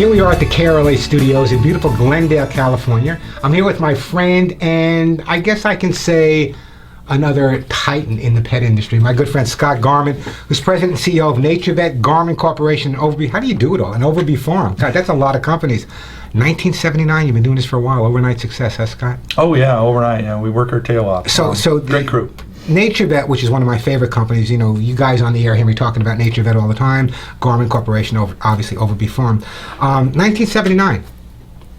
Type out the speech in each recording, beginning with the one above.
Here we are at the KRLA studios in beautiful Glendale, California. I'm here with my friend, and I guess I can say another titan in the pet industry, my good friend Scott Garmon, who's president and CEO of NaturVet, Garmon Corporation, and Overby. How do you do it all? And Overby Farm. God, that's a lot of companies. 1979, you've been doing this for a while. Overnight success, huh, Scott? Oh, yeah, overnight. Yeah, we work our tail off. So great crew. NaturVet, which is one of my favorite companies, you know, you guys on the air hear me talking about NaturVet all the time. Garmon Corporation, obviously Overby Farm. 1979.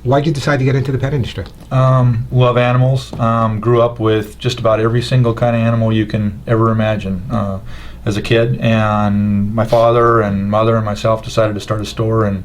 Why'd you decide to get into the pet industry? Love animals. Grew up with just about every single kind of animal you can ever imagine as a kid. And my father and mother and myself decided to start a store in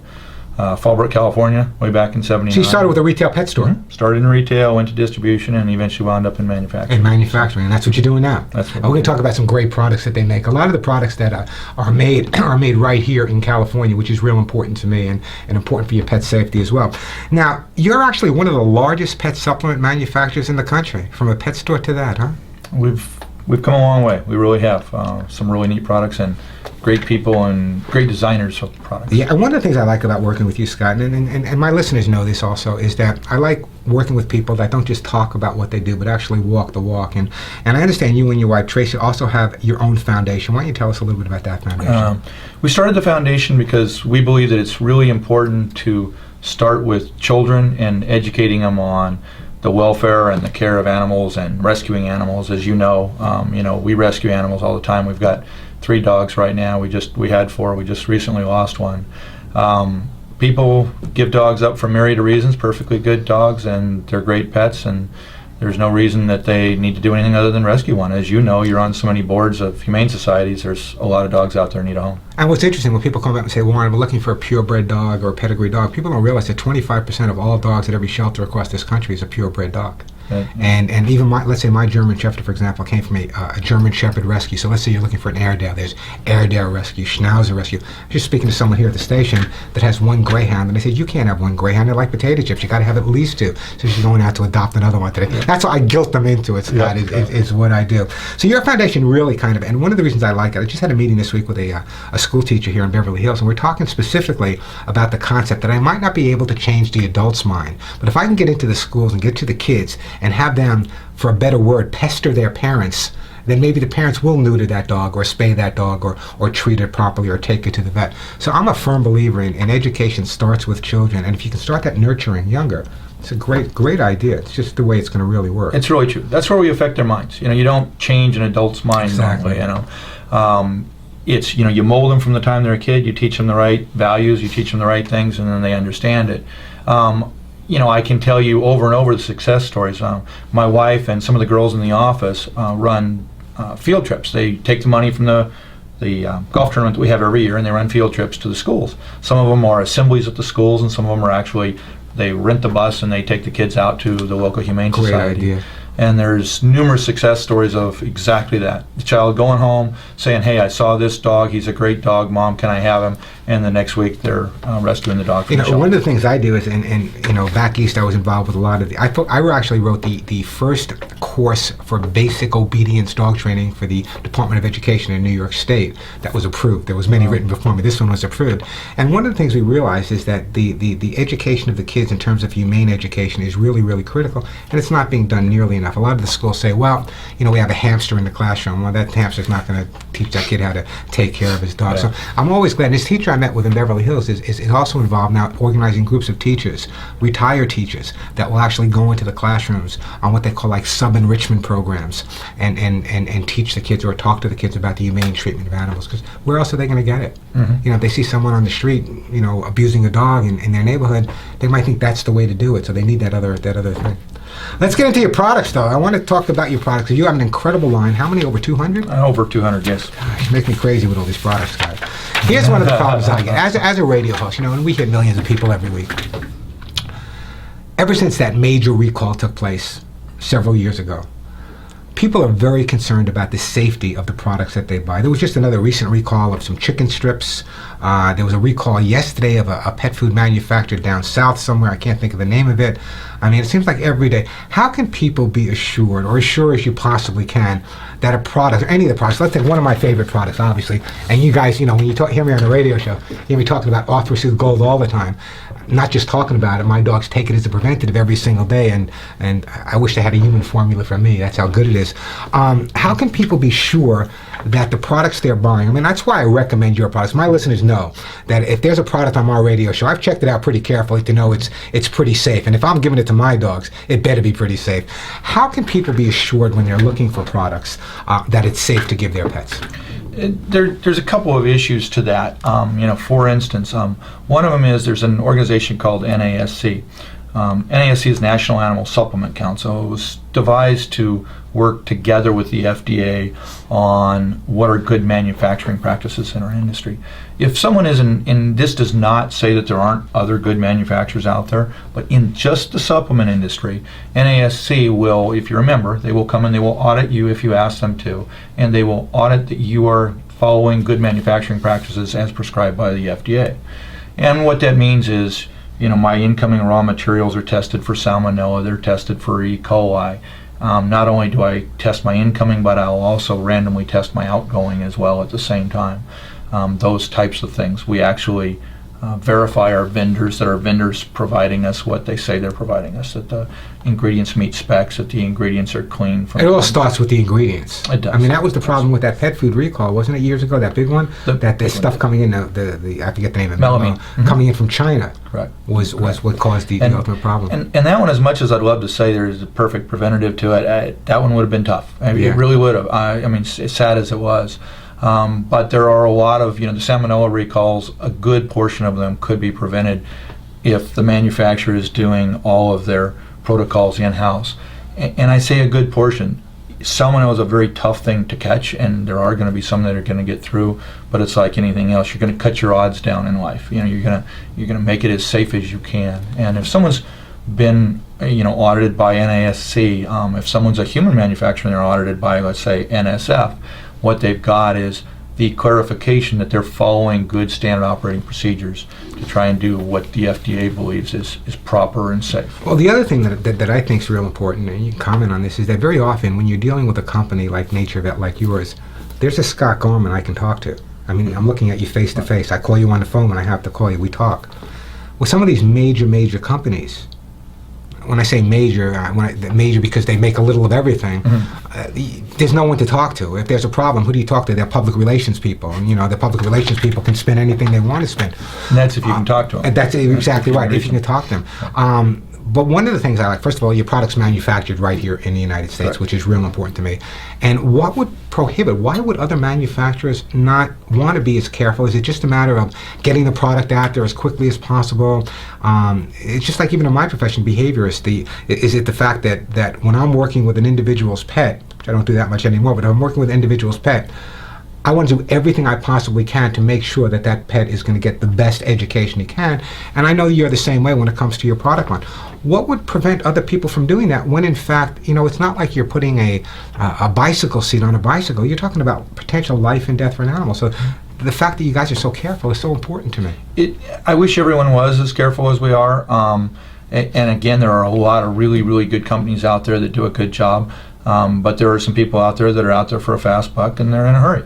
Fallbrook, California, way back in '79. So you started with a retail pet store? Mm-hmm. Started in retail, went to distribution, and eventually wound up in manufacturing. In manufacturing, and that's what you're doing now. That's what we're going to talk about some great products that they make. A lot of the products that are made right here in California, which is real important to me and important for your pet safety as well. Now, you're actually one of the largest pet supplement manufacturers in the country, from a pet store to that, huh? We've come a long way. We really have. Some really neat products and great people and great designers of products. Yeah, and one of the things I like about working with you, Scott, and my listeners know this also, is that I like working with people that don't just talk about what they do, but actually walk the walk. And I understand you and your wife, Tracy, also have your own foundation. Why don't you tell us a little bit about that foundation? We started the foundation because we believe that it's really important to start with children and educating them on the welfare and the care of animals and rescuing animals. As you know, we rescue animals all the time. We've got 3 dogs right now. We had 4. We just recently lost one. People give dogs up for myriad of reasons. Perfectly good dogs, and they're great pets, and there's no reason that they need to do anything other than rescue one. As you know, you're on so many boards of humane societies. There's a lot of dogs out there that need a home. And what's interesting, when people come up and say, Warren, I'm looking for a purebred dog or a pedigree dog, people don't realize that 25% of all dogs at every shelter across this country is a purebred dog. And even let's say my German Shepherd, for example, came from a German Shepherd rescue. So let's say you're looking for an Airedale. There's Airedale rescue, Schnauzer rescue. I was just speaking to someone here at the station that has 1 Greyhound, and they said, you can't have 1 Greyhound. They're like potato chips. You got to have at least 2. So she's going out to adopt another one today. That's why I guilt them into it, Scott, is what I do. So your foundation really kind of, and one of the reasons I like it, I just had a meeting this week with a school teacher here in Beverly Hills, and we're talking specifically about the concept that I might not be able to change the adult's mind, but if I can get into the schools and get to the kids and have them, for a better word, pester their parents, then maybe the parents will neuter that dog or spay that dog or treat it properly or take it to the vet. So I'm a firm believer in education starts with children, and if you can start that nurturing younger, it's a great idea. It's just the way it's going to really work. It's really true. That's where we affect their minds. You don't change an adult's mind exactly. normally, It's, you mold them from the time they're a kid, you teach them the right values, you teach them the right things, and then they understand it. I can tell you over and over the success stories. My wife and some of the girls in the office run field trips. They take the money from the golf tournament that we have every year, and they run field trips to the schools. Some of them are assemblies at the schools, and some of them are actually, they rent the bus and they take the kids out to the local humane society. Great idea. And there's numerous success stories of exactly that. The child going home, saying, hey, I saw this dog, he's a great dog, Mom, can I have him? And the next week they're rescuing the dog from the shelter. One of the things I do is, and back east I was involved with a lot of I actually wrote the first course for basic obedience dog training for the Department of Education in New York State that was approved. There was many written before me. This one was approved. And one of the things we realized is that the education of the kids in terms of humane education is really, really critical, and it's not being done nearly enough. A lot of the schools say, well, we have a hamster in the classroom. Well, that hamster's not going to teach that kid how to take care of his dog. Yeah. So I'm always glad. And this teacher I met with in Beverly Hills is also involved now organizing groups of teachers, retired teachers, that will actually go into the classrooms on what they call like sub-enrichment programs and teach the kids or talk to the kids about the humane treatment of animals. Because where else are they going to get it? Mm-hmm. If they see someone on the street, abusing a dog in their neighborhood, they might think that's the way to do it. So they need that other thing. Let's get into your products, though. I want to talk about your products. You have an incredible line. How many? Over 200? Over 200, yes. Gosh, you make me crazy with all these products, guys. Here's one of the problems I get. As a radio host, and we hit millions of people every week. Ever since that major recall took place several years ago, people are very concerned about the safety of the products that they buy. There was just another recent recall of some chicken strips. There was a recall yesterday of a pet food manufacturer down south somewhere. I can't think of the name of it. I mean, it seems like every day. How can people be assured, or as sure as you possibly can, that a product, or any of the products, let's take one of my favorite products, obviously, and you guys, when you hear me on the radio show, you hear me talking about Arthur Gold all the time. not just talking about it. My dogs take it as a preventative every single day, and I wish they had a human formula for me. That's how good it is. How can people be sure that the products they're buying, I mean, that's why I recommend your products. My listeners know that if there's a product on our radio show, I've checked it out pretty carefully to know it's pretty safe. And if I'm giving it to my dogs, it better be pretty safe. How can people be assured when they're looking for products that it's safe to give their pets? There's a couple of issues to that. For instance, one of them is there's an organization called NASC. NASC is National Animal Supplement Council. It was devised to work together with the FDA on what are good manufacturing practices in our industry. If someone is and this does not say that there aren't other good manufacturers out there, but in just the supplement industry, NASC will, if you're a member, they will come and they will audit you if you ask them to, and they will audit that you are following good manufacturing practices as prescribed by the FDA. And what that means is, my incoming raw materials are tested for salmonella, they're tested for E. coli. Not only do I test my incoming, but I'll also randomly test my outgoing as well at the same time. Those types of things. We actually verify our vendors, that our vendors providing us what they say they're providing us, that the ingredients meet specs, that the ingredients are clean. It all starts with the ingredients. It does. I mean, that was the problem with that pet food recall, wasn't it, years ago, that big one? That stuff coming in, the I forget the name of it. Melamine. Coming in from China. Correct. Was what caused the ultimate problem. And that one, as much as I'd love to say there's a perfect preventative to it, that one would have been tough. It really would have. I mean, as sad as it was. But there are a lot of, the salmonella recalls, a good portion of them could be prevented if the manufacturer is doing all of their protocols in-house. And I say a good portion. Salmonella is a very tough thing to catch, and there are going to be some that are going to get through, but it's like anything else. You're going to cut your odds down in life. You're going to make it as safe as you can. And if someone's been audited by NASC, if someone's a human manufacturer and they're audited by, let's say, NSF, what they've got is the clarification that they're following good standard operating procedures to try and do what the FDA believes is proper and safe. Well, the other thing that I think is real important, and you can comment on this, is that very often when you're dealing with a company like NaturVet, like yours, there's a Scott Garmon I can talk to. I mean, I'm looking at you face to face. I call you on the phone when I have to call you. We talk. With some of these major companies, when I say major, major because they make a little of everything, there's no one to talk to. If there's a problem, who do you talk to? They're public relations people. And, the public relations people can spend anything they want to spend. And that's if you can talk to them. That's exactly right, if you can talk to them. But one of the things I like, first of all, your product's manufactured right here in the United States, Correct. Which is real important to me. And what would prohibit, why would other manufacturers not want to be as careful? Is it just a matter of getting the product out there as quickly as possible? It's just like even in my profession, behaviorist, is it the fact that when I'm working with an individual's pet, which I don't do that much anymore, but if I'm working with an individual's pet, I want to do everything I possibly can to make sure that pet is going to get the best education he can. And I know you're the same way when it comes to your product line. What would prevent other people from doing that when, in fact, it's not like you're putting a bicycle seat on a bicycle. You're talking about potential life and death for an animal. So the fact that you guys are so careful is so important to me. I wish everyone was as careful as we are. And again, there are a lot of really, really good companies out there that do a good job. But there are some people out there that are out there for a fast buck, and they're in a hurry.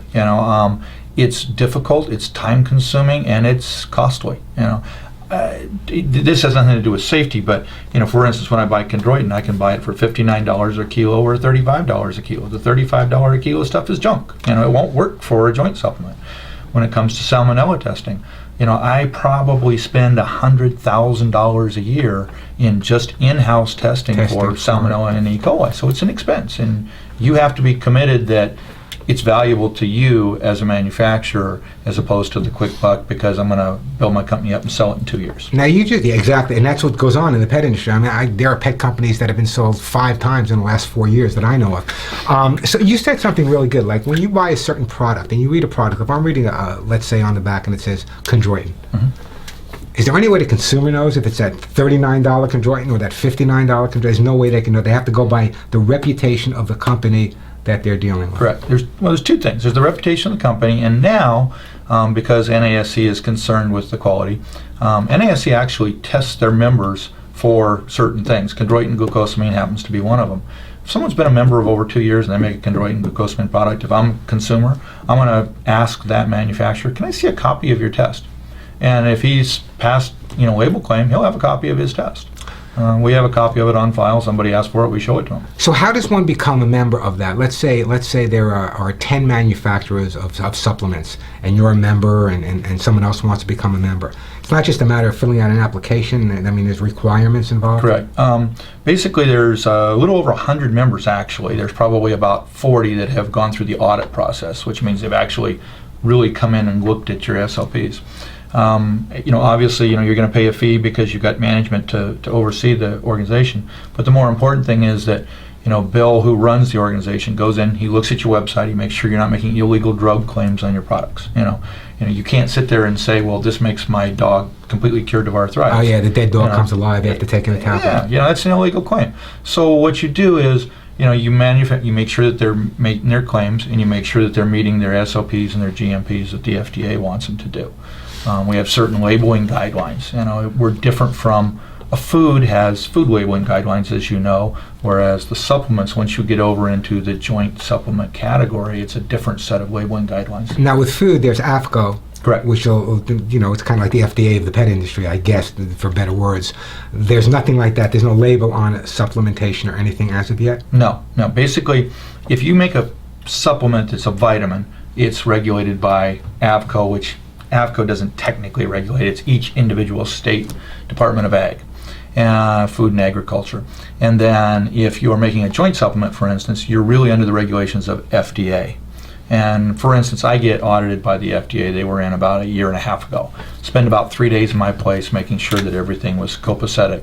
It's difficult, it's time consuming, and it's costly. This has nothing to do with safety, but for instance, when I buy chondroitin, I can buy it for $59 a kilo or $35 a kilo. The $35 a kilo stuff is junk. It won't work for a joint supplement. When it comes to salmonella testing, I probably spend $100,000 a year in just in-house testing for salmonella and E. coli. So it's an expense, and you have to be committed that it's valuable to you as a manufacturer as opposed to the quick buck because I'm going to build my company up and sell it in 2 years. Now exactly, and that's what goes on in the pet industry. I mean, there are pet companies that have been sold 5 times in the last 4 years that I know of. So you said something really good, like when you buy a certain product and you read a product, if I'm reading, let's say on the back and it says chondroitin, is there any way the consumer knows if it's that $39 chondroitin or that $59 chondroitin? There's no way they can know. They have to go by the reputation of the company that they're dealing with. Correct. There's 2 things. There's the reputation of the company, and now, because NASC is concerned with the quality, NASC actually tests their members for certain things. Chondroitin glucosamine happens to be one of them. If someone's been a member of over 2 years and they make a chondroitin glucosamine product, if I'm a consumer, I'm going to ask that manufacturer, can I see a copy of your test? And if he's passed, label claim, he'll have a copy of his test. We have a copy of it on file. Somebody asks for it, we show it to them. So how does one become a member of that? Let's say there are 10 manufacturers of supplements, and you're a member, and someone else wants to become a member. It's not just a matter of filling out an application. I mean, there's requirements involved. Correct. Basically, there's a little over 100 members, actually. There's probably about 40 that have gone through the audit process, which means they've actually really come in and looked at your SOPs. Obviously, you're going to pay a fee because you've got management to oversee the organization. But the more important thing is that, Bill, who runs the organization, goes in, he looks at your website, he makes sure you're not making illegal drug claims on your products. You can't sit there and say, well, this makes my dog completely cured of arthritis. Oh yeah, the dead dog comes alive after taking a tablet. Yeah, that's an illegal claim. So what you do is, you make sure that they're making their claims, and you make sure that they're meeting their SOPs and their GMPs that the FDA wants them to do. We have certain labeling guidelines. We're different from a food has food labeling guidelines, as you know, whereas the supplements, once you get over into the joint supplement category, it's a different set of labeling guidelines. Now with food, there's AFCO. Correct. Which will, it's kind of like the FDA of the pet industry, I guess, for better words. There's nothing like that. There's no label on supplementation or anything as of yet? No. Basically, if you make a supplement that's a vitamin, it's regulated by AVCO, which AVCO doesn't technically regulate. It's each individual state Department of Ag, Food and Agriculture. And then if you're making a joint supplement, for instance, you're really under the regulations of FDA. And for instance, I get audited by the FDA. They were in about a year and a half ago. Spend about 3 days in my place making sure that everything was copacetic.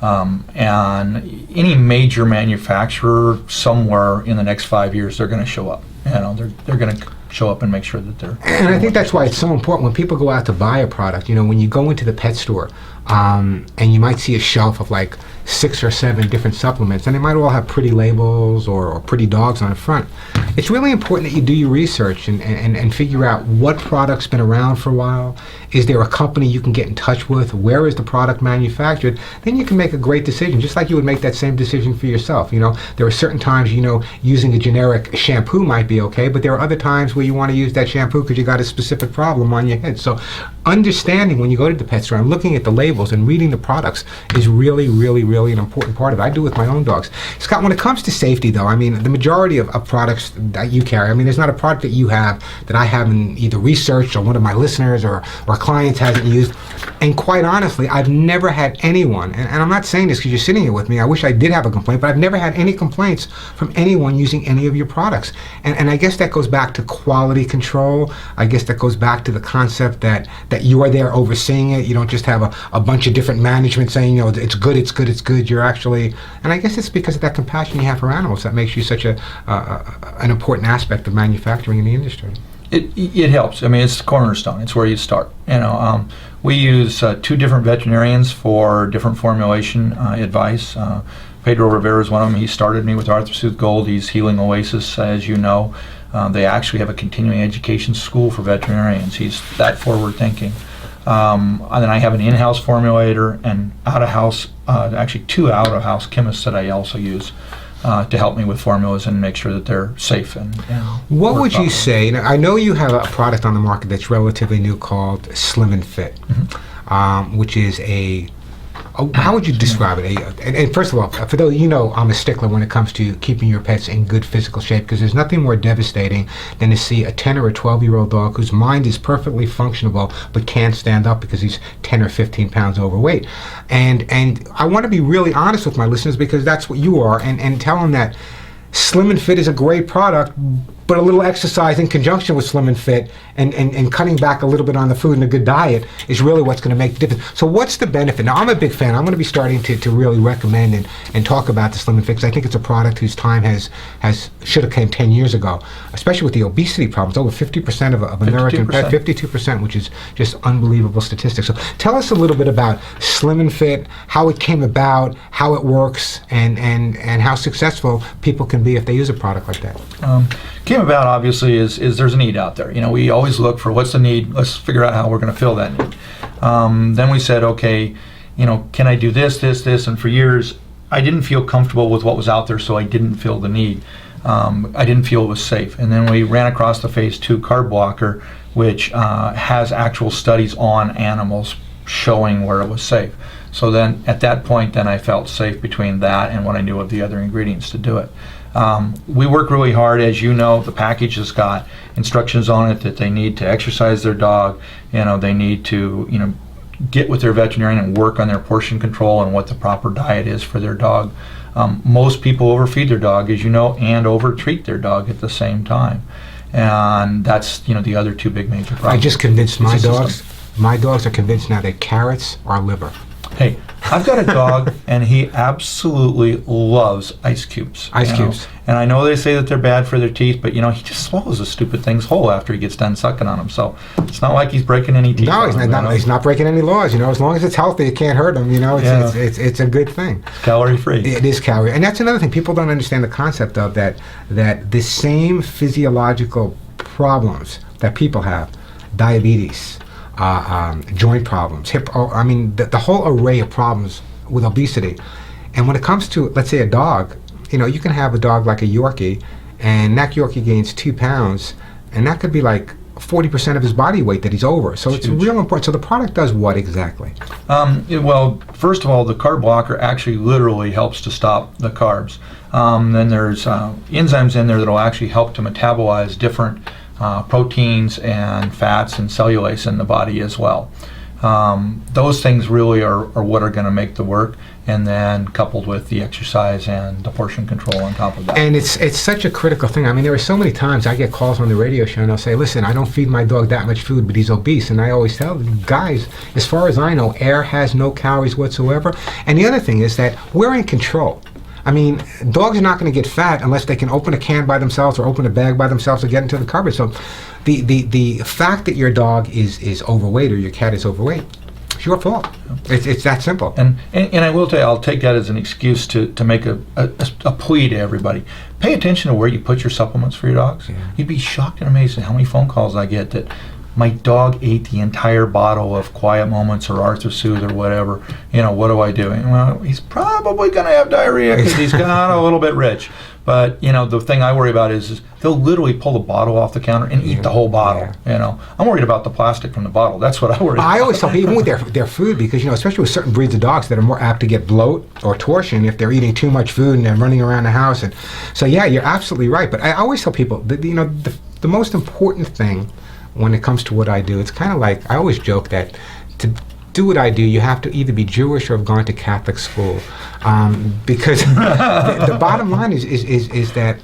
And any major manufacturer somewhere in the next 5 years, they're going to show up. They're going to show up and make sure that they're... And I think that's why it's so important when people go out to buy a product. When you go into the pet store, and you might see a shelf of like 6 or 7 different supplements, and they might all have pretty labels or pretty dogs on the front. It's really important that you do your research and figure out what product's been around for a while. Is there a company you can get in touch with? Where is the product manufactured? Then you can make a great decision, just like you would make that same decision for yourself. There are certain times, using a generic shampoo might be okay, but there are other times where you want to use that shampoo because you got a specific problem on your head. So understanding when you go to the pet store and looking at the labels and reading the products is really, really, really an important part of it. I do with my own dogs. Scott, when it comes to safety though, the majority of products that you carry, there's not a product that you have that I haven't either researched or one of my listeners or clients hasn't used. And quite honestly, I've never had anyone, and I'm not saying this because you're sitting here with me, I wish I did have a complaint, but I've never had any complaints from anyone using any of your products. And I guess that goes back to quality control. I guess that goes back to the concept that you are there overseeing it. You don't just have a bunch of different management saying, it's good, it's good, it's good. You're actually, and I guess it's because of that compassion you have for animals that makes you such an important aspect of manufacturing in the industry. It helps. It's the cornerstone. It's where you start. We use 2 different veterinarians for different formulation advice. Pedro Rivera is one of them. He started me with Arthrosoothe Gold. He's Healing Oasis, as you know. They actually have a continuing education school for veterinarians. He's that forward thinking. And then I have an in-house formulator and out-of-house, actually 2 out-of-house chemists that I also use to help me with formulas and make sure that they're safe. What would you say? I know you have a product on the market that's relatively new called Slim and Fit, which is how would you describe it? And first of all, for those, I'm a stickler when it comes to keeping your pets in good physical shape, because there's nothing more devastating than to see a 10 or a 12-year-old dog whose mind is perfectly functionable but can't stand up because he's 10 or 15 pounds overweight. And I want to be really honest with my listeners, because that's what you are, and tell them that Slim and Fit is a great product, but a little exercise in conjunction with Slim and Fit and cutting back a little bit on the food and a good diet is really what's going to make the difference. So what's the benefit? Now, I'm a big fan. I'm going to be starting to really recommend and talk about the Slim and Fit, because I think it's a product whose time should have came 10 years ago, especially with the obesity problems. Over 50% of American pets, 52%, which is just unbelievable statistics. So tell us a little bit about Slim and Fit, how it came about, how it works, and how successful people can be if they use a product like that. Came about obviously is there's a need out there. We always look for what's the need. Let's figure out how we're going to fill that need. Then we said, okay, can I do this, and for years I didn't feel comfortable with what was out there, so I didn't feel the need. I didn't feel it was safe. And then we ran across the phase 2 carb blocker which has actual studies on animals showing where it was safe. So then at that point, then I felt safe between that and what I knew of the other ingredients to do it. We work really hard, as you know. The package has got instructions on it that they need to exercise their dog. They need to get with their veterinarian and work on their portion control and what the proper diet is for their dog. Most people overfeed their dog, as you know, and overtreat their dog at the same time, and that's the other two big major problems. I just convinced my dogs. My dogs are convinced now that carrots are liver. Hey, I've got a dog, and he absolutely loves ice cubes. Ice cubes. And I know they say that they're bad for their teeth, but he just swallows the stupid things whole after he gets done sucking on them. So it's not like he's breaking any teeth. No, he's not breaking any laws. As long as it's healthy, it can't hurt him. It's a good thing. It's calorie free. It is calorie, and that's another thing. People don't understand the concept of that the same physiological problems that people have, diabetes, joint problems, the whole array of problems with obesity. And when it comes to, let's say, a dog, you can have a dog like a Yorkie, and that Yorkie gains 2 pounds, and that could be like 40% of his body weight that he's over. So it's real important. So the product does what exactly? Well, first of all, the carb blocker actually literally helps to stop the carbs. Then there's enzymes in there that will actually help to metabolize different proteins and fats and cellulase in the body as well. Those things really are what are going to make the work, and then coupled with the exercise and the portion control on top of that. And it's such a critical thing. There are so many times I get calls on the radio show and they'll say, listen, I don't feed my dog that much food, but he's obese. And I always tell them, guys, as far as I know, air has no calories whatsoever. And the other thing is that we're in control. Dogs are not going to get fat unless they can open a can by themselves or open a bag by themselves or get into the cupboard. So the fact that your dog is overweight or your cat is overweight, it's your fault. It's that simple. And I will tell you, I'll take that as an excuse to make a plea to everybody. Pay attention to where you put your supplements for your dogs. Yeah. You'd be shocked and amazed at how many phone calls I get that my dog ate the entire bottle of Quiet Moments or Arthur Soothe or whatever. What do I do? Well, he's probably going to have diarrhea because he's got a little bit rich. But, the thing I worry about is they'll literally pull the bottle off the counter and eat the whole bottle. Yeah. I'm worried about the plastic from the bottle. That's what I worry about. I always tell people, even with their food, because, especially with certain breeds of dogs that are more apt to get bloat or torsion if they're eating too much food and they're running around the house. And so, yeah, you're absolutely right. But I always tell people that, the most important thing when it comes to what I do, it's kind of like, I always joke that to do what I do, you have to either be Jewish or have gone to Catholic school, because the bottom line is that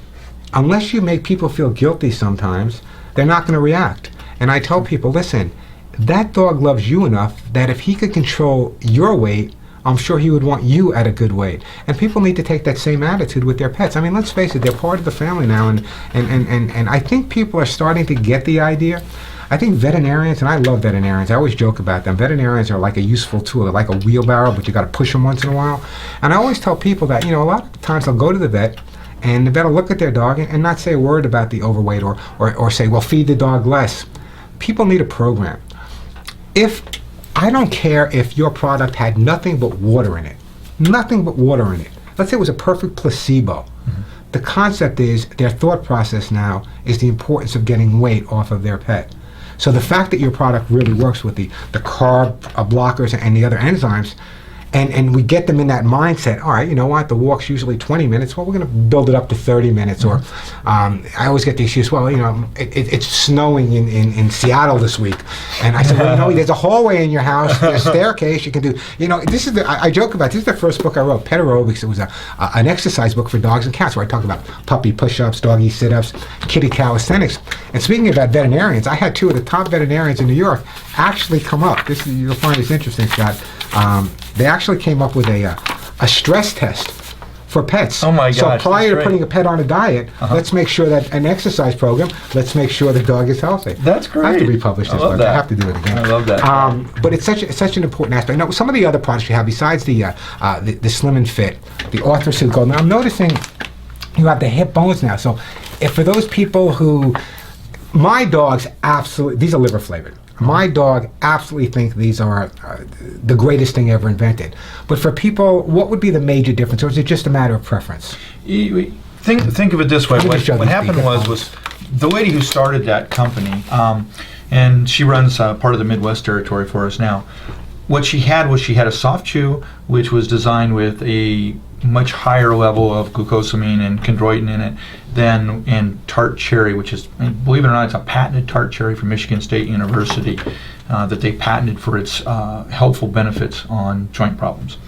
unless you make people feel guilty sometimes, they're not going to react. And I tell people, listen, that dog loves you enough that if he could control your weight, I'm sure he would want you at a good weight. And people need to take that same attitude with their pets. Let's face it, they're part of the family now, and I think people are starting to get the idea. I think veterinarians, and I love veterinarians, I always joke about them, veterinarians are like a useful tool. They're like a wheelbarrow, but you got to push them once in a while. And I always tell people that, a lot of times they'll go to the vet, and the vet will look at their dog and not say a word about the overweight or say, well, feed the dog less. People need a program. I don't care if your product had nothing but water in it. Nothing but water in it. Let's say it was a perfect placebo. Mm-hmm. The concept is, their thought process now is the importance of getting weight off of their pet. So the fact that your product really works with the carb blockers and the other enzymes, and we get them in that mindset, all right, you know what, the walk's usually 20 minutes, well, we're going to build it up to 30 minutes. Or I always get the excuse, well, it's snowing in Seattle this week. And I said, well, there's a hallway in your house, there's a staircase, you can do, this is I joke about, this is the first book I wrote, Pet Aerobics. It was an exercise book for dogs and cats where I talked about puppy push-ups, doggy sit-ups, kitty calisthenics. And speaking about veterinarians, I had two of the top veterinarians in New York actually come up. You'll find this interesting, Scott. They actually came up with a stress test for pets. Oh my gosh! So prior to putting a pet on a diet, let's make sure that an exercise program. Let's make sure the dog is healthy. That's great. I have to republish this book. I have to do it again. I love that. But it's such an important aspect. Now, some of the other products you have besides the Slim and Fit, the Arthur Soothe Gold. Now, I'm noticing you have the hip bones now. So, if for those people who, my dogs absolutely, these are liver flavored. My dog absolutely think these are the greatest thing ever invented. But for people, what would be the major difference, or is it just a matter of preference? Think of it this way. What happened was the lady who started that company, and she runs part of the Midwest territory for us now. What she had was she had a soft chew, which was designed with a much higher level of glucosamine and chondroitin in it than in tart cherry, which is, believe it or not, it's a patented tart cherry from Michigan State University that they patented for its helpful benefits on joint problems.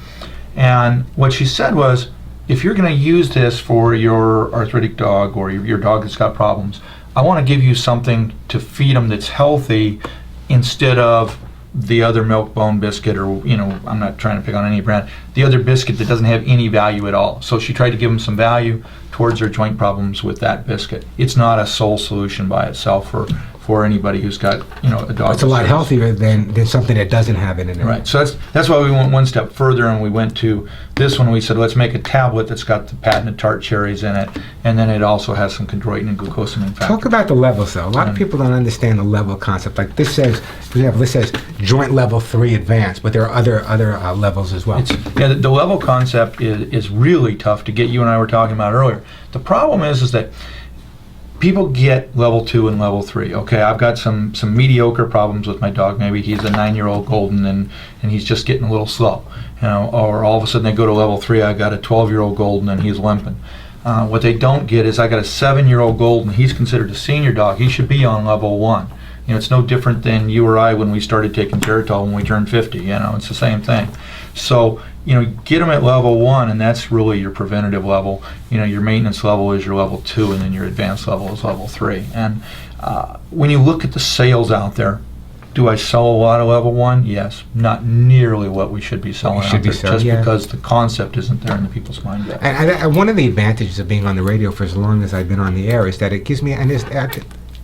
And what she said was, if you're going to use this for your arthritic dog or your dog that's got problems, I want to give you something to feed them that's healthy instead of the other milk bone biscuit, or I'm not trying to pick on any brand, the other biscuit that doesn't have any value at all. So she tried to give them some value towards their joint problems with that biscuit. It's not a sole solution by itself for anybody who's got a dog. It's a lot healthier than something that doesn't have it in it. Right. So that's why we went one step further, and we went to this one. We said, let's make a tablet that's got the patented tart cherries in it, and then it also has some chondroitin and glucosamine factors. Talk about the levels, though. A lot of people don't understand the level concept. Like this says, for example, this says joint level 3 advanced, but there are other levels as well. The level concept is really tough to get. You and I were talking about earlier. The problem is that people get level 2 and level 3. Okay, I've got some mediocre problems with my dog. Maybe he's a 9-year-old golden and he's just getting a little slow. Or all of a sudden they go to level 3, I got a 12-year-old golden and he's limping. What they don't get is I got a 7-year-old golden. He's considered a senior dog. He should be on level 1. It's no different than you or I when we started taking Geritol when we turned 50. It's the same thing. So, get them at level 1, and that's really your preventative level. Your maintenance level is your level 2, and then your advanced level is level 3. And when you look at the sales out there, do I sell a lot of level 1? Yes. Not nearly what we should be selling out there, because the concept isn't there in the people's mind yet. And one of the advantages of being on the radio for as long as I've been on the air is that it gives me, and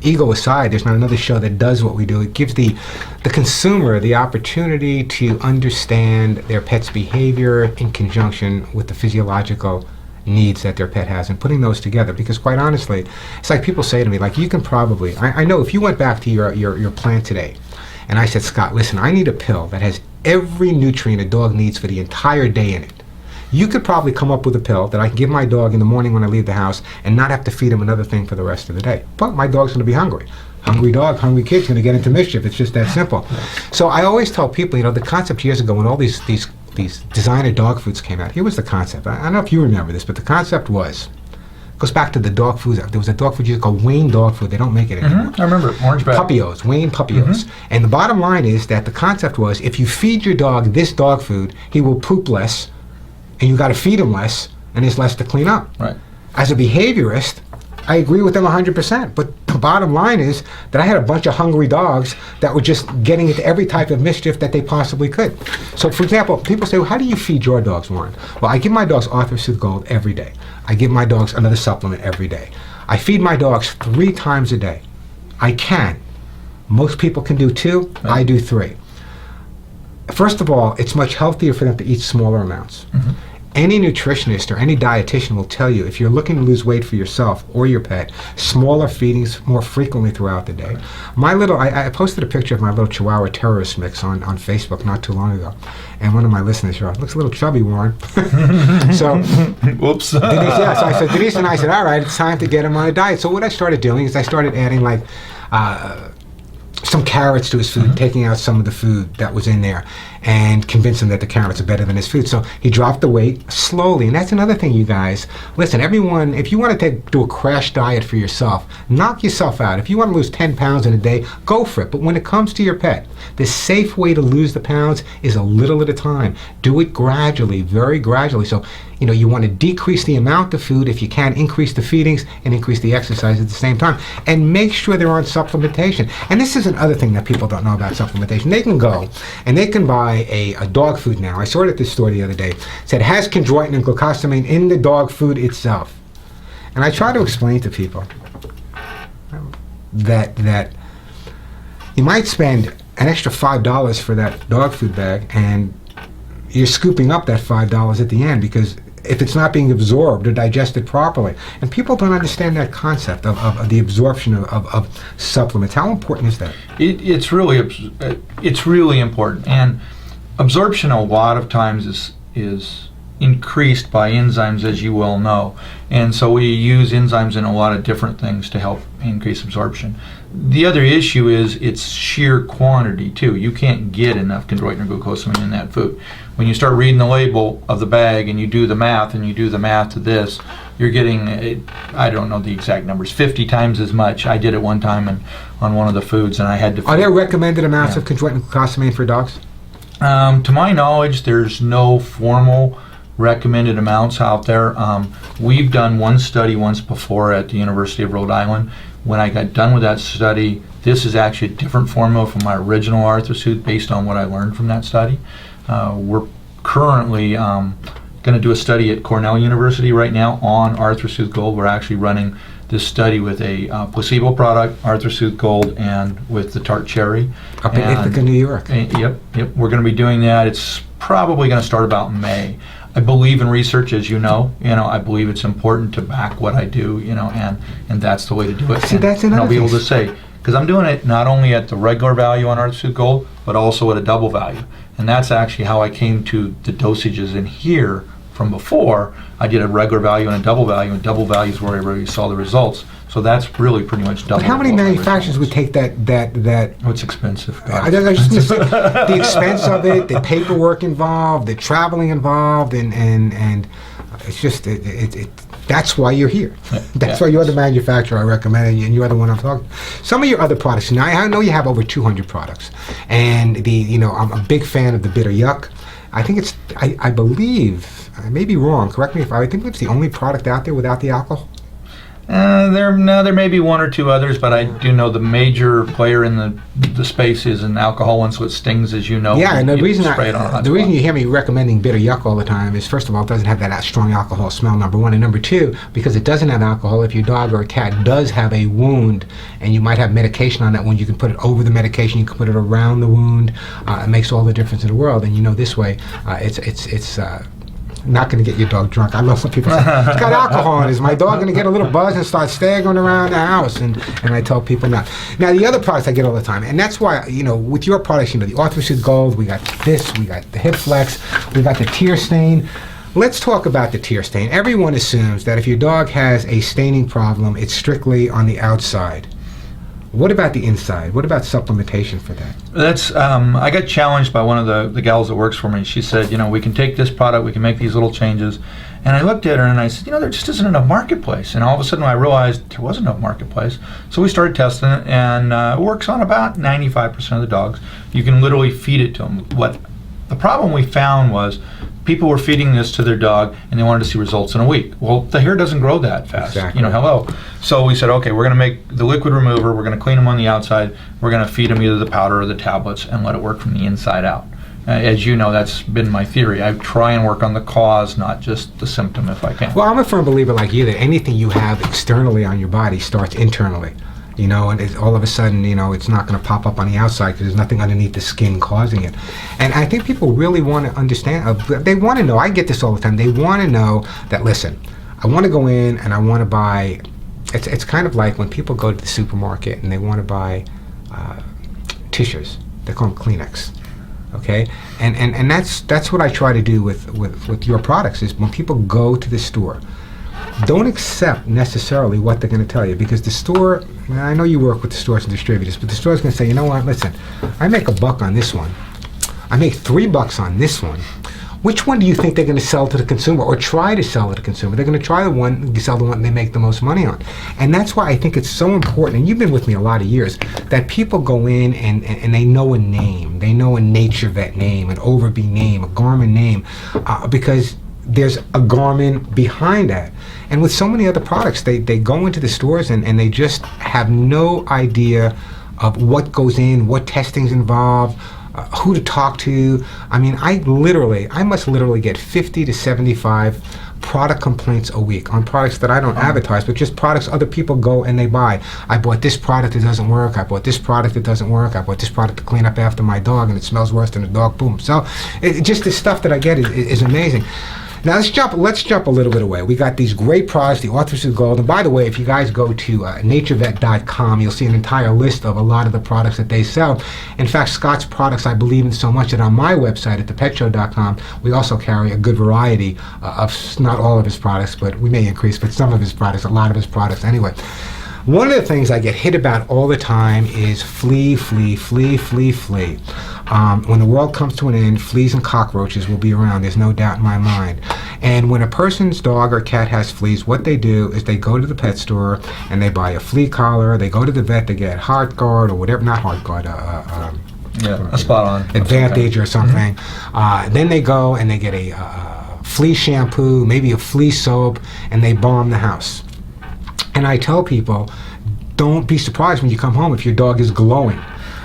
ego aside, there's not another show that does what we do. It gives the consumer the opportunity to understand their pet's behavior in conjunction with the physiological needs that their pet has, and putting those together. Because quite honestly, it's like people say to me, like, you can probably, I know if you went back to your plant today, and I said, Scott, listen, I need a pill that has every nutrient a dog needs for the entire day in it. You could probably come up with a pill that I can give my dog in the morning when I leave the house and not have to feed him another thing for the rest of the day. But my dog's going to be hungry. Hungry dog, hungry kid's going to get into mischief. It's just that simple. So I always tell people, the concept years ago when all these designer dog foods came out, here was the concept. I don't know if you remember this, but the concept goes back to the dog foods. There was a dog food called Wayne dog food. They don't make it anymore. I remember it. Orange bag. Puppios, Wayne Puppios. And the bottom line is that the concept was, if you feed your dog this dog food, he will poop less, and you got to feed him less, and there's less to clean up. Right. As a behaviorist, I agree with them 100%. But the bottom line is that I had a bunch of hungry dogs that were just getting into every type of mischief that they possibly could. So, for example, people say, well, how do you feed your dogs, Warren? Well, I give my dogs Arthur Soothe Gold every day. I give my dogs another supplement every day. I feed my dogs 3 times a day. I can. Most people can do 2. Right. I do 3. First of all, it's much healthier for them to eat smaller amounts. Any nutritionist or any dietitian will tell you, if you're looking to lose weight for yourself or your pet, smaller feedings more frequently throughout the day. I posted a picture of my little Chihuahua terrorist mix on Facebook not too long ago, and one of my listeners here, looks a little chubby, Warren. So, whoops. So I said, Denise and I said, all right, it's time to get him on a diet. So what I started doing is I started adding some carrots to his food, taking out some of the food that was in there, and convince him that the carrots are better than his food. So he dropped the weight slowly, and that's another thing, you guys. Listen, everyone, if you want to do a crash diet for yourself, knock yourself out. If you want to lose 10 pounds in a day, go for it. But when it comes to your pet, the safe way to lose the pounds is a little at a time. Do it gradually, very gradually. So, you want to decrease the amount of food if you can, increase the feedings, and increase the exercise at the same time. And make sure they're on supplementation. And this is another thing that people don't know about supplementation. They can go and they can buy a dog food now. I saw it at this store the other day. It said, has chondroitin and glucosamine in the dog food itself. And I try to explain to people that you might spend an extra $5 for that dog food bag, and you're scooping up that $5 at the end, because if it's not being absorbed or digested properly. And people don't understand that concept of the absorption of supplements. How important is that? It's really important. And absorption a lot of times is increased by enzymes, as you well know. And so we use enzymes in a lot of different things to help increase absorption. The other issue is its sheer quantity too. You can't get enough chondroitin or glucosamine in that food. When you start reading the label of the bag and you do the math to this, you're getting, I don't know the exact numbers, 50 times as much. I did it one time on one of the foods, and I had to... Are there recommended amounts of chondroitin and glucosamine for dogs? To my knowledge, there's no formal recommended amounts out there. We've done one study once before at the University of Rhode Island. When I got done with that study, this is actually a different formula from my original ArthroSoothe based on what I learned from that study. We're currently going to do a study at Cornell University right now on ArthroSoothe Gold. We're actually running this study with a placebo product, ArthroSoothe Gold, and with the tart cherry. Up in Ithaca, New York. Yep. We're going to be doing that. It's probably going to start about May. I believe in research, as you know. I believe it's important to back what I do, and that's the way to do it. See, that's another I'll be able thing. to say, because I'm doing it not only at the regular value on ArthroSoothe Gold, but also at a double value. And that's actually how I came to the dosages in here from before. I did a regular value and a double value, and double value is where I really saw the results. So that's really pretty much double. But how many manufacturers would take that? Oh, it's expensive. I was just gonna say, the expense of it, the paperwork involved, the traveling involved, and it's just that's why you're here. That's why you're the manufacturer I recommend, and you're the one I'm talking. Some of your other products. Now I know you have over 200 products, and I'm a big fan of the Bitter Yuck. I think it's I believe, I may be wrong. Correct me if I think it's the only product out there without the alcohol. There may be one or two others, but I do know the major player in the space is an alcohol one, so it stings, as you know. Yeah, and the reason you hear me recommending Bitter Yuck all the time is, first of all, it doesn't have that strong alcohol smell, number one, and number two, because it doesn't have alcohol, if your dog or a cat does have a wound and you might have medication on that wound, you can put it over the medication, you can put it around the wound. It makes all the difference in the world, and this way, it's not going to get your dog drunk. I love when people say, it's got alcohol in it. Is my dog going to get a little buzz and start staggering around the house? And I tell people not. Now, the other products I get all the time, and that's why, with your products, the ArthroSoothe Gold, we got this, we got the Hip Flex, we got the tear stain. Let's talk about the tear stain. Everyone assumes that if your dog has a staining problem, it's strictly on the outside. What about the inside? What about supplementation for that? That's I got challenged by one of the gals that works for me. She said, we can take this product, we can make these little changes. And I looked at her and I said, there just isn't enough marketplace. And all of a sudden I realized there wasn't enough marketplace. So we started testing it, and it works on about 95% of the dogs. You can literally feed it to them. What the problem we found was people were feeding this to their dog and they wanted to see results in a week. Well, the hair doesn't grow that fast. Exactly. Hello. So we said, okay, we're going to make the liquid remover, we're going to clean them on the outside, we're going to feed them either the powder or the tablets and let it work from the inside out. As you know, that's been my theory. I try and work on the cause, not just the symptom if I can. Well, I'm a firm believer like you that anything you have externally on your body starts internally. And all of a sudden, it's not going to pop up on the outside because there's nothing underneath the skin causing it. And I think people really want to understand, they want to know, I get this all the time, they want to know that, listen, I want to go in and I want to buy, it's kind of like when people go to the supermarket and they want to buy tissues, they call them Kleenex. Okay, and that's what I try to do with your products is when people go to the store, don't accept necessarily what they're going to tell you, because the store, I know you work with the stores and distributors, but the store's going to say, you know what, listen, I make $1 on this one, I make $3 on this one. Which one do you think they're going to sell to the consumer or try to sell to the consumer? They're going to try sell the one they make the most money on. And that's why I think it's so important, and you've been with me a lot of years, that people go in and they know a name. They know a NaturVet name, an Overbee name, a Garmon name, because there's a Garmon behind that. And with so many other products, they go into the stores and they just have no idea of what goes in, what testing's involved, who to talk to. I mean, I must literally get 50 to 75 product complaints a week on products that I don't advertise, but just products other people go and they buy. I bought this product, it doesn't work. I bought this product, it doesn't work. I bought this product to clean up after my dog and it smells worse than the dog. Boom. So just the stuff that I get is amazing. Now let's jump a little bit away. We got these great products, the Authors of Gold. And by the way, if you guys go to NaturVet.com, you'll see an entire list of a lot of the products that they sell. In fact, Scott's products I believe in so much that on my website at thepetshow.com, we also carry a good variety of, not all of his products, but we may increase, but some of his products, a lot of his products anyway. One of the things I get hit about all the time is flea. When the world comes to an end, fleas and cockroaches will be around. There's no doubt in my mind. And when a person's dog or cat has fleas, what they do is they go to the pet store and they buy a flea collar. They go to the vet, they get Heart Guard or whatever, not Heart Guard, a spot on. Advantage or something. Then they go and they get a flea shampoo, maybe a flea soap, and they balm the house. And I tell people, don't be surprised when you come home if your dog is glowing,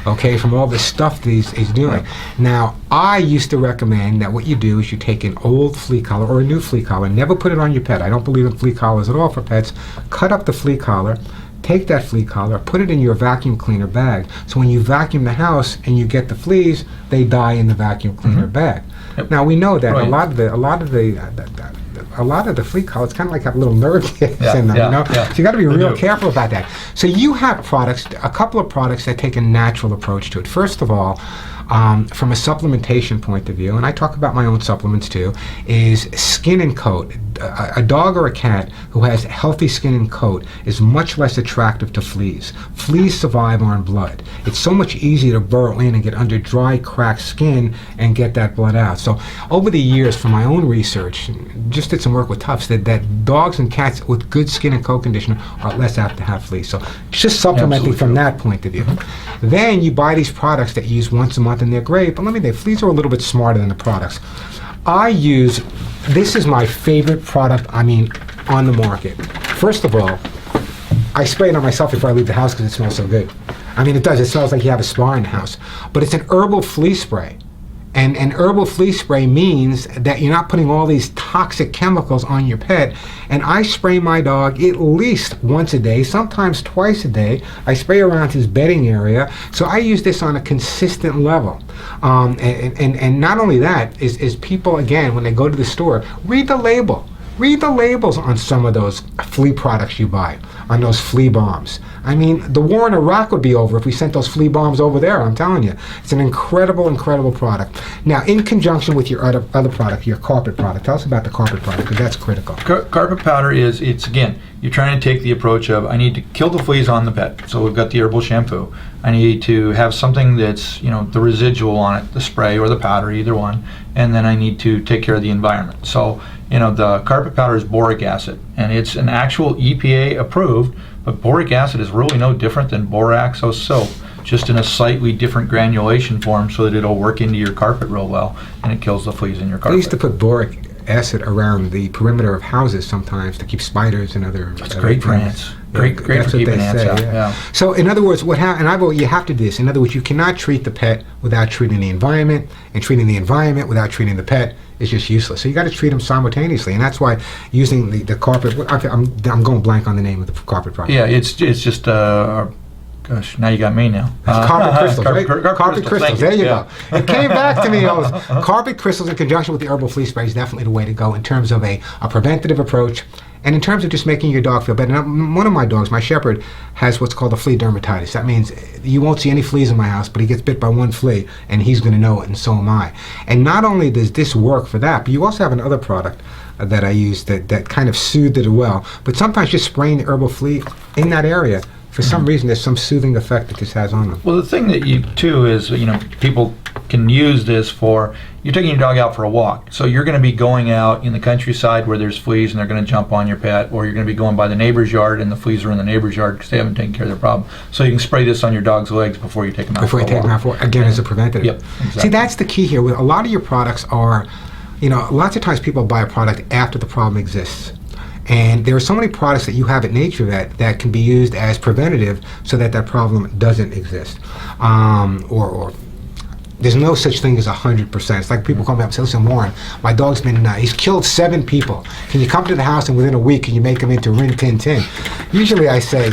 okay, from all the stuff that he's doing. Now, I used to recommend that what you do is you take an old flea collar or a new flea collar, never put it on your pet. I don't believe in flea collars at all for pets. Cut up the flea collar, take that flea collar, put it in your vacuum cleaner bag. So when you vacuum the house and you get the fleas, they die in the vacuum cleaner bag. Yep. Now, we know that a lot of the flea collars kind of like have little nerve ticks in them, you know? So you got to be real careful about that. So you have products, a couple of products that take a natural approach to it. First of all, from a supplementation point of view, and I talk about my own supplements too, is skin and coat. A dog or a cat who has healthy skin and coat is much less attractive to fleas. Fleas survive on blood. It's so much easier to burrow in and get under dry, cracked skin and get that blood out. So over the years, from my own research, just did some work with Tufts, that dogs and cats with good skin and coat condition are less apt to have fleas. So just supplementing from that point of view. Then you buy these products that you use once a month and they're great, but let me say, fleas are a little bit smarter than the products. This is my favorite product, on the market. First of all, I spray it on myself before I leave the house because it smells so good. It does. It smells like you have a spa in the house. But it's an herbal flea spray. And an herbal flea spray means that you're not putting all these toxic chemicals on your pet. And I spray my dog at least once a day, sometimes twice a day. I spray around his bedding area. So I use this on a consistent level. And not only that, is people, again, when they go to the store, read the label. Read the labels on some of those flea products you buy, on those flea bombs. The war in Iraq would be over if we sent those flea bombs over there, I'm telling you. It's an incredible, incredible product. Now, in conjunction with your other product, your carpet product, tell us about the carpet product, because that's critical. Carpet powder it's again, you're trying to take the approach of, I need to kill the fleas on the pet. So we've got the herbal shampoo. I need to have something that's, the residual on it, the spray or the powder, either one. And then I need to take care of the environment. So, the carpet powder is boric acid, and it's an actual EPA approved, but boric acid is really no different than borax or soap, just in a slightly different granulation form so that it'll work into your carpet real well, and it kills the fleas in your carpet. I used to put boric acid around the perimeter of houses sometimes to keep spiders and other. That's great for ants. Great for keeping ants out. Yeah. So in other words, what happens? And you have to do this. In other words, you cannot treat the pet without treating the environment, and treating the environment without treating the pet is just useless. So you got to treat them simultaneously, and that's why using the carpet. I'm going blank on the name of the carpet product. Yeah, it's just. Gosh, now you got me now. Carpet crystals, right? Carpet crystals. There you go. It came back to me. Carpet crystals in conjunction with the herbal flea spray is definitely the way to go in terms of a preventative approach, and in terms of just making your dog feel better. Now, one of my dogs, my shepherd, has what's called a flea dermatitis. That means you won't see any fleas in my house, but he gets bit by one flea, and he's going to know it, and so am I. And not only does this work for that, but you also have another product that I use that kind of soothed it well. But sometimes just spraying the herbal flea in that area, for some reason, there's some soothing effect that this has on them. Well, the thing that is, people can use this for, you're taking your dog out for a walk. So you're going to be going out in the countryside where there's fleas and they're going to jump on your pet, or you're going to be going by the neighbor's yard and the fleas are in the neighbor's yard because they haven't taken care of their problem. So you can spray this on your dog's legs before you take them out for a walk. Before you take them out for, again, as a preventative. Yep, exactly. See, that's the key here. A lot of your products are, lots of times people buy a product after the problem exists. And there are so many products that you have at NaturVet that can be used as preventative so that problem doesn't exist. Or there's no such thing as 100%. It's like people come up and say, listen, Warren, my dog's he's killed 7 people. Can you come to the house and within a week can you make him into Rin Tin Tin? Usually I say,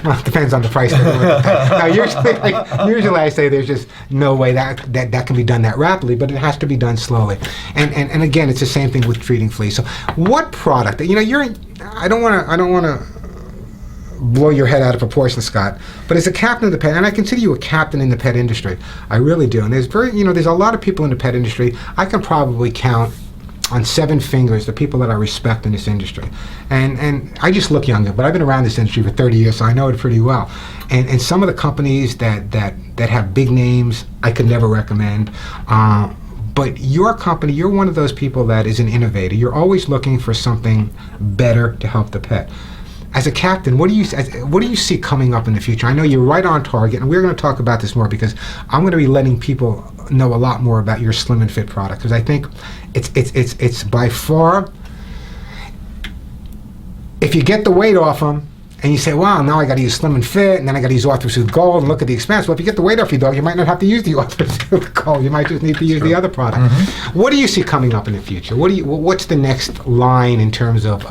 Well, it depends on the price. Now, usually I say there's just no way that can be done that rapidly, but it has to be done slowly. And again, it's the same thing with treating fleas. So, what product? I don't want to blow your head out of proportion, Scott, but as a captain of the pet, and I consider you a captain in the pet industry, I really do. And there's a lot of people in the pet industry. I can probably count on 7 fingers the people that I respect in this industry. And I just look younger, but I've been around this industry for 30 years, so I know it pretty well. And some of the companies that have big names, I could never recommend. But your company, you're one of those people that is an innovator. You're always looking for something better to help the pet. As a captain, what do you see coming up in the future? I know you're right on target, and we're going to talk about this more because I'm going to be letting people know a lot more about your Slim and Fit product, because I think it's by far, if you get the weight off them and you say, wow, now I got to use Slim and Fit, and then I got to use Orthosoothe Gold, and look at the expense. Well, if you get the weight off your dog, you might not have to use the Orthosoothe Gold. You might just need to use the other product. Mm-hmm. What do you see coming up in the future? What's the next line in terms of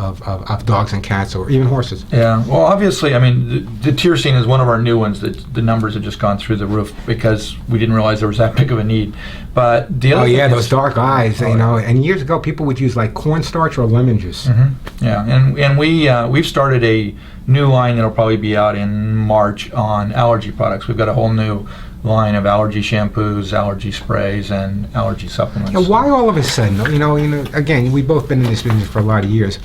dogs and cats, or even horses? Yeah, well, obviously, I mean, the tyrosine is one of our new ones that the numbers have just gone through the roof because we didn't realize there was that big of a need. But the other those dark eyes, and years ago people would use like cornstarch or lemon juice. Mm-hmm. Yeah, and we've started a new line that'll probably be out in March on allergy products. We've got a whole new line of allergy shampoos, allergy sprays, and allergy supplements. Now, why all of a sudden? Again, we've both been in this business for a lot of years,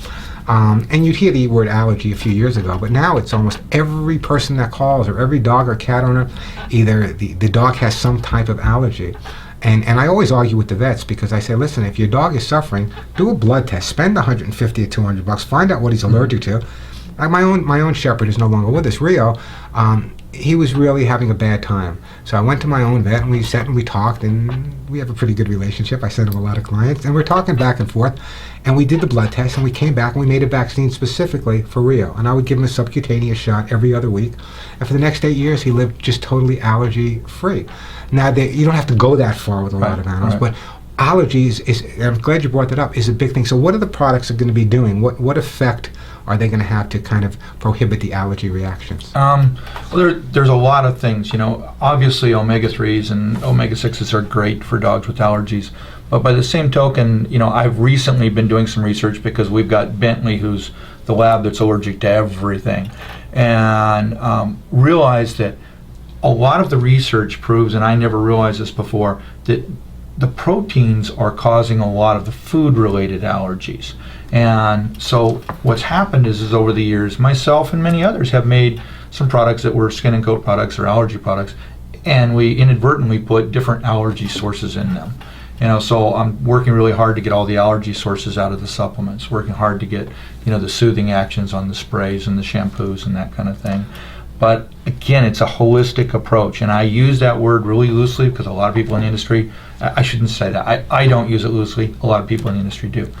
and you'd hear the word allergy a few years ago, but now it's almost every person that calls, or every dog or cat owner, either the dog has some type of allergy. And I always argue with the vets, because I say, listen, if your dog is suffering, do a blood test, spend $150 or $200, find out what he's allergic to. My own shepherd is no longer with us, Rio. He was really having a bad time. So I went to my own vet, and we sat and we talked, and we have a pretty good relationship. I sent him a lot of clients, and we're talking back and forth. And we did the blood test, and we came back, and we made a vaccine specifically for Rio. And I would give him a subcutaneous shot every other week. And for the next 8 years, he lived just totally allergy-free. Now, you don't have to go that far with a lot of animals, but allergies I'm glad you brought that up, is a big thing. So what are the products are going to be doing? What effect are they going to have to kind of prohibit the allergy reactions? Well, there's a lot of things. Obviously omega-3s and omega-6s are great for dogs with allergies. But by the same token, I've recently been doing some research because we've got Bentley, who's the lab that's allergic to everything, and realized that a lot of the research proves, and I never realized this before, that the proteins are causing a lot of the food-related allergies. And so what's happened is over the years, myself and many others have made some products that were skin and coat products or allergy products, and we inadvertently put different allergy sources in them. So I'm working really hard to get all the allergy sources out of the supplements, working hard to get, the soothing actions on the sprays and the shampoos and that kind of thing. But again, it's a holistic approach, and I use that word really loosely because a lot of people in the industry, I shouldn't say that, I don't use it loosely, a lot of people in the industry do.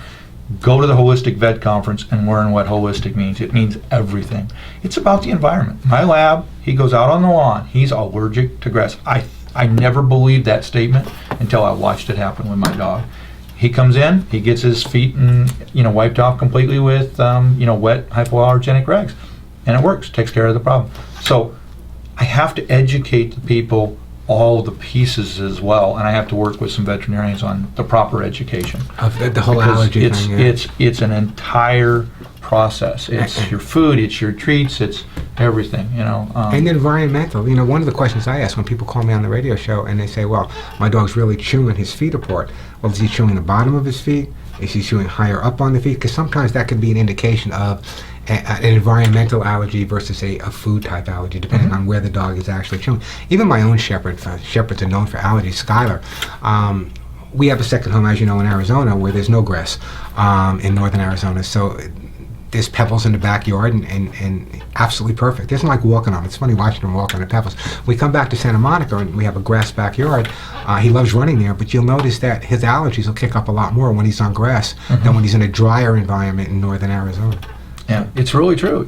Go to the Holistic Vet Conference and learn what holistic means. It means everything. It's about the environment. My lab, he goes out on the lawn, he's allergic to grass. I never believed that statement until I watched it happen with my dog. He comes in, he gets his feet wiped off completely with wet hypoallergenic rags, and it works, takes care of the problem. So I have to educate the people all the pieces as well, and I have to work with some veterinarians on the proper education of the whole allergy thing. It's an entire process. It's your food, it's your treats, it's everything. And environmental. One of the questions I ask when people call me on the radio show and they say, "Well, my dog's really chewing his feet apart." Well, is he chewing the bottom of his feet? Is he chewing higher up on the feet? Because sometimes that could be an indication of an environmental allergy versus a food type allergy, depending on where the dog is actually chewing. Even my own shepherds are known for allergies. Skylar, we have a second home, as you know, in Arizona, where there's no grass in northern Arizona. So there's pebbles in the backyard, and absolutely perfect. It's like walking on. It's funny watching him walk on the pebbles. We come back to Santa Monica, and we have a grass backyard. He loves running there, but you'll notice that his allergies will kick up a lot more when he's on grass than when he's in a drier environment in northern Arizona. Yeah, it's really true,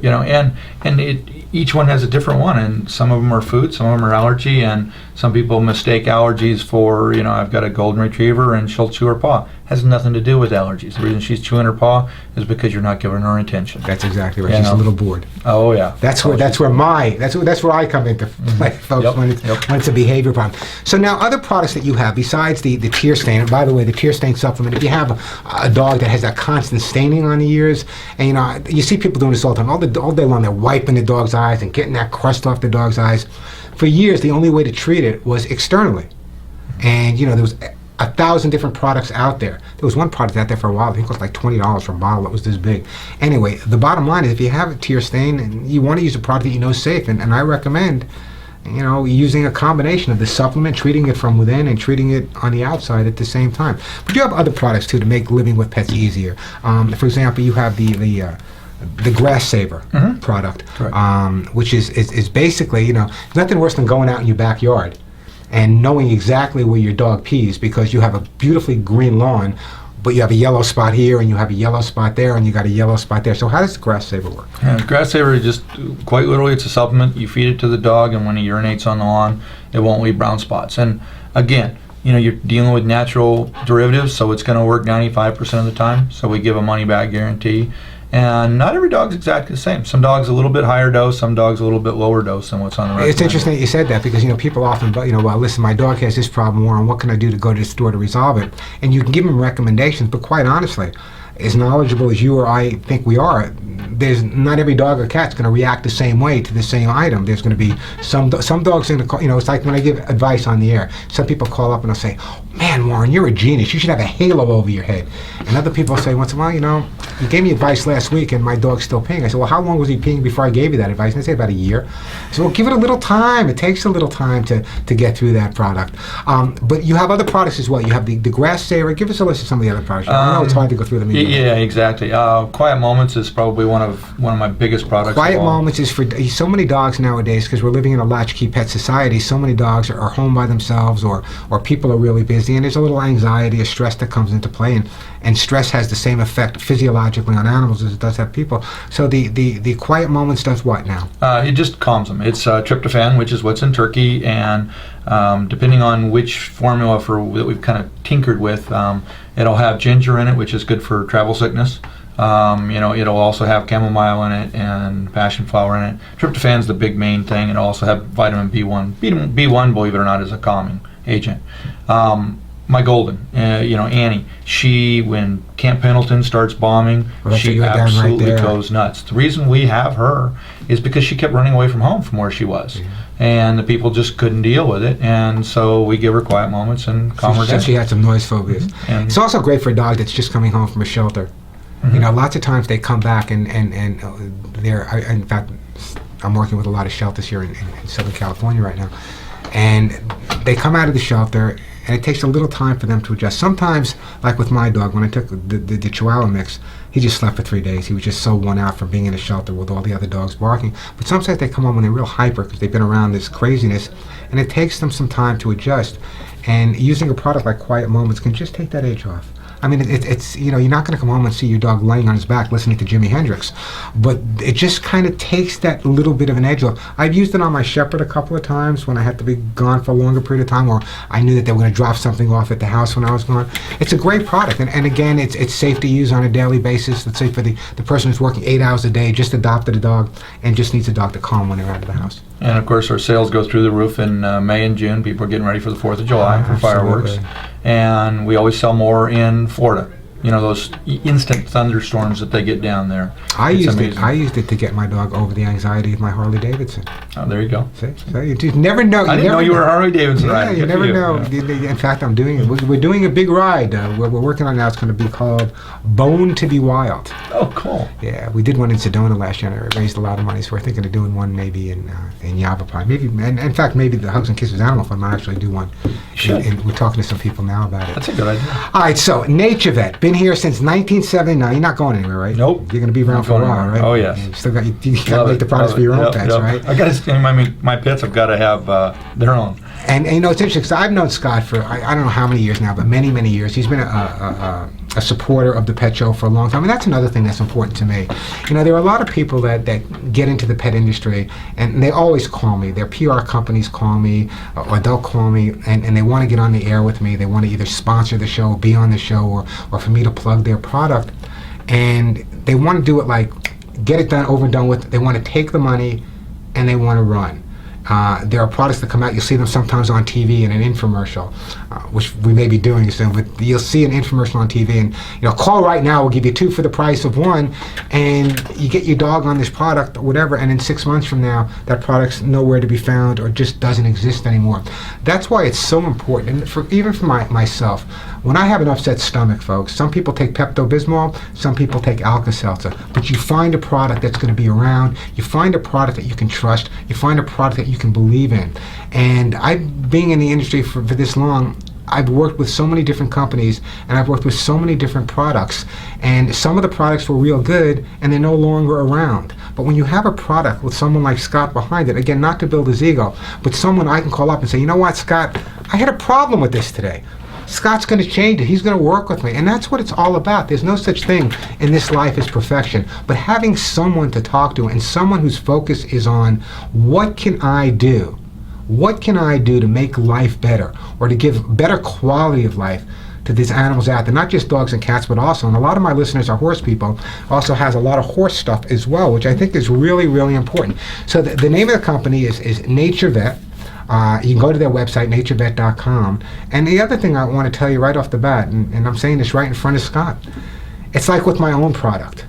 each one has a different one, and some of them are food, some of them are allergy, and some people mistake allergies for, I've got a golden retriever and she'll chew her paw. has nothing to do with allergies. The reason she's chewing her paw is because you're not giving her attention. That's exactly right. You She's know? a little bored. Oh yeah. That's where I come into play, folks. Yep, When it's a behavior problem. So now, other products that you have besides the tear stain. And by the way, the tear stain supplement. If you have a dog that has that constant staining on the ears, and you see people doing this all the time, all day long, they're wiping the dog's eyes and getting that crust off the dog's eyes. For years, the only way to treat it was externally, and there was 1,000 different products out there. There was one product out there for a while. I think it was like $20 for a bottle that was this big. Anyway, the bottom line is, if you have a tear stain and you want to use a product that you know is safe, and I recommend, using a combination of the supplement, treating it from within and treating it on the outside at the same time. But you have other products too to make living with pets easier. For example, you have the Grass Saver product, which is basically, nothing worse than going out in your backyard and knowing exactly where your dog pees, because you have a beautifully green lawn, but you have a yellow spot here and you have a yellow spot there and you got a yellow spot there. So how does the Grass Saver work? Grass Saver is just, quite literally, it's a supplement. You feed it to the dog, and when he urinates on the lawn, it won't leave brown spots. And again, you're dealing with natural derivatives, so it's going to work 95% of the time. So we give a money-back guarantee. And not every dog's exactly the same. Some dogs a little bit higher dose, some dogs a little bit lower dose than what's on the rest. It's interesting that you said that, because people often, well, listen, my dog has this problem, Warren, what can I do to go to the store to resolve it? And you can give them recommendations, but quite honestly, as knowledgeable as you or I think we are, there's not every dog or cat's going to react the same way to the same item. There's going to be some dogs in the it's like when I give advice on the air. Some people call up and they'll say, "Man, Warren, you're a genius. You should have a halo over your head." And other people say once in a while, you gave me advice last week and my dog's still peeing. I said, "Well, how long was he peeing before I gave you that advice?" And they say about a year. I said, "Well, give it a little time. It takes a little time to get through that product." But you have other products as well. You have the Grass Saver. Give us a list of some of the other products. I know it's hard to go through them. Yeah, exactly. Quiet Moments is probably one of my biggest products. Quiet Moments is for so many dogs nowadays, because we're living in a latchkey pet society. So many dogs are home by themselves, or people are really busy, and there's a little anxiety or stress that comes into play, and stress has the same effect physiologically on animals as it does have people. So the Quiet Moments does what now? It just calms them. It's tryptophan, which is what's in turkey, and depending on which formula that we've kind of tinkered with, it'll have ginger in it, which is good for travel sickness. It'll also have chamomile in it and passion flower in it. Tryptophan's the big main thing. It'll also have vitamin B1. B1, believe it or not, is a calming agent. My golden, Annie, when Camp Pendleton starts bombing, she absolutely goes nuts. The reason we have her is because she kept running away from home from where she was. Yeah. And the people just couldn't deal with it, and so we give her Quiet Moments and calm her down. She had some noise phobias. And it's also great for a dog that's just coming home from a shelter. Lots of times they come back and they're, in fact, I'm working with a lot of shelters here in Southern California right now, and they come out of the shelter, and it takes a little time for them to adjust. Sometimes, like with my dog, when I took the Chihuahua mix, he just slept for 3 days. He was just so worn out from being in a shelter with all the other dogs barking. But sometimes they come home when they're real hyper because they've been around this craziness, and it takes them some time to adjust. And using a product like Quiet Moments can just take that edge off. I mean, it's you're not going to come home and see your dog laying on his back listening to Jimi Hendrix, but it just kind of takes that little bit of an edge off. I've used it on my Shepherd a couple of times when I had to be gone for a longer period of time, or I knew that they were going to drop something off at the house when I was gone. It's a great product, and again, it's safe to use on a daily basis. Let's say for the person who's working 8 hours a day, just adopted a dog, and just needs a dog to calm when they're out of the house. And of course, our sales go through the roof in May and June. People are getting ready for the 4th of July for fireworks. And we always sell more in Florida. Those instant thunderstorms that they get down there. I used it to get my dog over the anxiety of my Harley Davidson. Oh, there you go. See? So you just never know. I didn't know you were a Harley Davidson rider. Yeah, you never know. In fact, I'm doing it. We're doing a big ride. We're working on now. It's going to be called Bone to be Wild. Oh, cool. Yeah, we did one in Sedona last year, and it raised a lot of money. So we're thinking of doing one maybe in Yavapai. Maybe, and in fact, maybe the Hugs and Kisses Animal Fund might actually do one. And we're talking to some people now about it. That's a good idea. All right, so NaturVet, been here since 1979. You're not going anywhere, right? Nope. You're going to be around for a while, right? Oh, yes. You still got you got to make the products for your own pets, right? I got to. My pets have got to have their own. And you know, it's interesting because I've known Scott for I don't know how many years now, but many, many years. He's been a supporter of the pet show for a long time, and that's another thing that's important to me. You know, there are a lot of people that get into the pet industry, and they always call me. Their PR companies call me, or they'll call me, and they want to get on the air with me. They want to either sponsor the show, be on the show, or for me to plug their product. And they want to do it like, get it done, over and done with. They want to take the money, and they want to run. There are products that come out, you'll see them sometimes on TV in an infomercial, which we may be doing soon, but you'll see an infomercial on TV and, you know, call right now, we'll give you 2 for the price of 1, and you get your dog on this product or whatever, and in 6 months from now, that product's nowhere to be found or just doesn't exist anymore. That's why it's so important, and even for myself, when I have an upset stomach, folks, some people take Pepto-Bismol, some people take Alka-Seltzer, but you find a product that's going to be around, you find a product that you can trust, you find a product that you can believe in. And being in the industry for this long, I've worked with so many different companies, and I've worked with so many different products, and some of the products were real good and they're no longer around. But when you have a product with someone like Scott behind it, again, not to build his ego, but someone I can call up and say, you know what, Scott, I had a problem with this today. Scott's going to change it. He's going to work with me. And that's what it's all about. There's no such thing in this life as perfection. But having someone to talk to, and someone whose focus is on, what can I do? What can I do to make life better, or to give better quality of life to these animals out there? Not just dogs and cats, but also, and a lot of my listeners are horse people, also has a lot of horse stuff as well, which I think is really, really important. So the name of the company is NaturVet. You can go to their website, naturvet.com. And the other thing I want to tell you right off the bat, and I'm saying this right in front of Scott, it's like with my own product,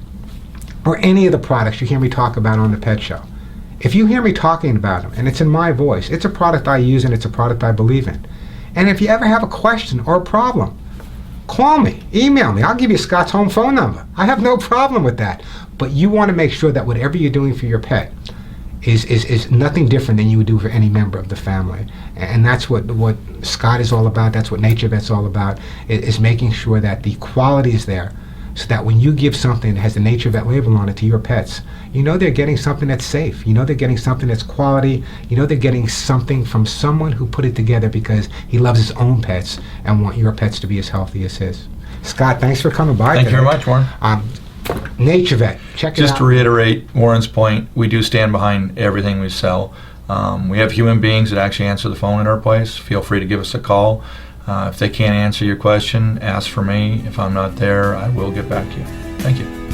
or any of the products you hear me talk about on the Pet Show. If you hear me talking about them, and it's in my voice, it's a product I use and it's a product I believe in. And if you ever have a question or a problem, call me, email me. I'll give you Scott's home phone number. I have no problem with that. But you want to make sure that whatever you're doing for your pet is nothing different than you would do for any member of the family. And that's what Scott is all about. That's what NaturVet's all about, is making sure that the quality is there, so that when you give something that has the NaturVet label on it to your pets, you know they're getting something that's safe. You know they're getting something that's quality. You know they're getting something from someone who put it together because he loves his own pets and want your pets to be as healthy as his. Scott, thanks for coming by. Thank you very much, Warren. NaturVet, check it out. Just to reiterate Warren's point, we do stand behind everything we sell. We have human beings that actually answer the phone at our place. Feel free to give us a call. If they can't answer your question, ask for me. If I'm not there, I will get back to you. Thank you.